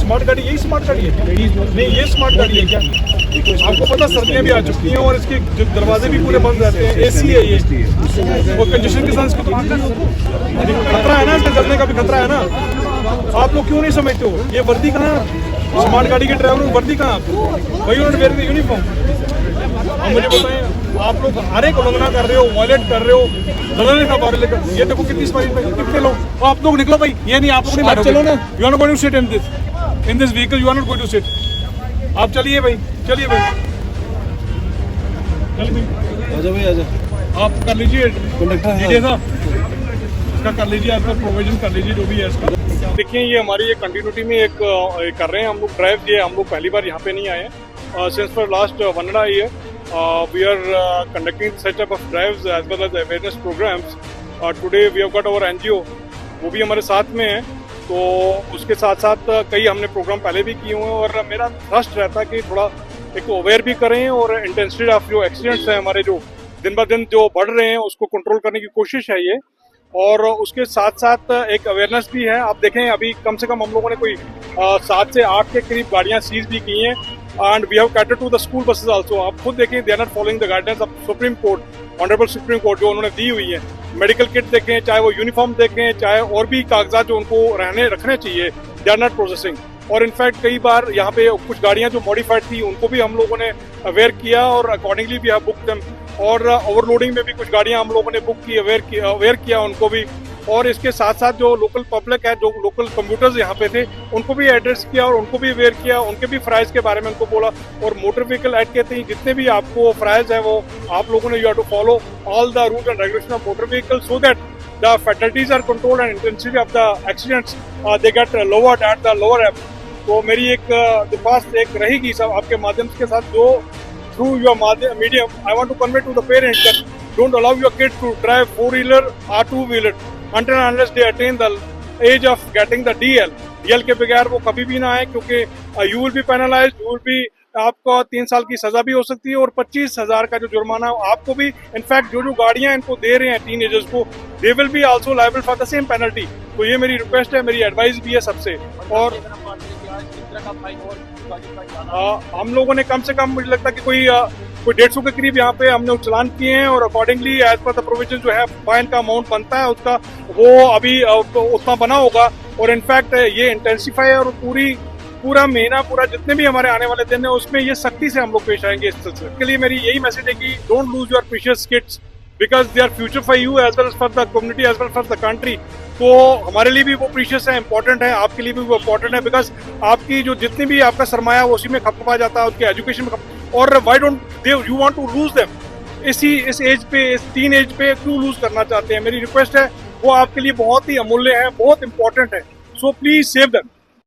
Smart गाड़ी यही smart गाड़ी है? नहीं, ये स्मार्ट गाड़ी है क्या? आपको पता सर्दियाँ भी आ चुकी हैं और इसके दरवाजे भी पूरे बंद रहते हैं, एसी है ये, और कंजेशन के साथ इसको खतरा है ना, इसके चलने का भी खतरा है ना। आप लोग क्यों नहीं समझते हो? ये वर्दी कहाँ है? स्मार्ट गाड़ी के ड्राइवर में वर्दी कहाँ आपको? वही उन्होंने वेयर यूनिफॉर्म। अब मुझे बताएं, आप लोग हर एक उल्लंघना कर रहे हो, वायलेट कर रहे हो, गलत का बारे लेकर। ये देखो कितनी स्पाइस भाई, कितने लोग, आप लोग निकलो भाई, ये नहीं, आप लोग नहीं बैठो, चलो ना। You are not going to sit in this vehicle, you are not going to sit. आप चलिए भाई, चलिए भाई, आजा भाई आजा, आप कर लीजिए कंडक्टर है साहब, इसका कर लीजिए, आपका प्रोविजन कर लीजिए जो भी है इसका। देखिए, ये हमारी ये कंटिन्यूटी में एक कर रहे हैं हम लोग ड्राइव। ये हम लोग पहली बार यहाँ पे नहीं आए हैं, since for last 1.5 year we are conducting such type of drives as well as awareness programs. Today we have got our NGO, वो भी हमारे साथ में है, तो उसके साथ साथ कई हमने प्रोग्राम पहले भी किए हुए हैं। और मेरा ट्रस्ट रहता है कि थोड़ा एक अवेयर भी करें और इंटेंसिटी ऑफ जो एक्सीडेंट्स हैं हमारे जो दिन ब दिन जो बढ़ रहे हैं उसको कंट्रोल करने की कोशिश है ये। और उसके साथ साथ एक अवेयरनेस भी है। आप देखें, अभी कम से कम हम लोगों ने कोई 7 से 8 के करीब गाड़ियाँ सीज भी की हैं। And we have catered to the school buses also. आप खुद देखें, they are not following the guidance of Supreme Court, honourable Supreme Court जो उन्होंने दी हुई है। मेडिकल किट देखें, चाहे वो यूनिफॉर्म देखें, चाहे और भी कागजात जो उनको रखने चाहिए, दे आर नॉट प्रोसेसिंग। और इनफैक्ट कई बार यहाँ पे कुछ गाड़ियाँ जो मॉडिफाइड थी उनको भी हम लोगों ने अवेयर किया और अकॉर्डिंगली भी बुक देम। और ओवरलोडिंग में भी कुछ गाड़ियाँ हम लोगों ने बुक की, अवेयर किया उनको भी। और इसके साथ साथ जो लोकल पब्लिक है, जो लोकल कंप्यूटर्स यहाँ पे थे, उनको भी एड्रेस किया और उनको भी अवेयर किया, उनके भी फ्राइज के बारे में उनको बोला। और मोटर व्हीकल एक्ट के तहत जितने भी आपको फ्राइज है वो आप लोगों ने you have to follow all the rules and regulation of motor vehicle so that the fatalities are controlled and intensity of the accidents they get lowered at the lower ebb. तो मेरी एक दरख्वास्त एक रहेगी सब आपके माध्यम के साथ, जो through your medium I want to convey to the parents that don't allow your kid to drive 4-wheeler or 2-wheeler until and unless they attain the age of getting the DL के बगैर वो कभी भी ना आए, क्योंकि you will be penalized, you will be, आपको 3 साल की सजा भी हो सकती है और 25,000 का जो जुर्माना आपको भी। इनफैक्ट जो गाड़ियां इनको दे रहे हैं टीनेजर्स को, they will be also liable for the same penalty. तो ये मेरी रिक्वेस्ट है, मेरी एडवाइस भी है सबसे। और हम लोगों ने कम से कम, मुझे लगता है कि कोई 150 के करीब यहाँ पे हमने चलान किए हैं और accordingly as per the provision जो है फाइन का अमाउंट बनता है उसका, वो अभी उतना बना होगा। और इनफैक्ट ये इंटेंसिफाई और पूरा महीना, पूरा जितने भी हमारे आने वाले दिन है उसमें ये सख्ती से हम लोग पेश आएंगे इस सिलसिले के लिए। मेरी यही मैसेज है कि don't lose your precious kids because they are future for you as well for the community as well for the country. तो हमारे लिए भी वो प्रीशियस है, इंपॉर्टेंट है, आपके लिए भी वो इंपॉर्टेंट है, बिकॉज आपकी जो जितनी भी आपका सरमाया वो उसी में खपा जाता है, उसके एजुकेशन में और why don't they you want to lose them इस एज पे, इस टीन एज पे क्यों लूज करना चाहते हैं? मेरी रिक्वेस्ट है, वो आपके लिए बहुत ही अमूल्य है, बहुत इंपॉर्टेंट है, सो प्लीज सेव देम।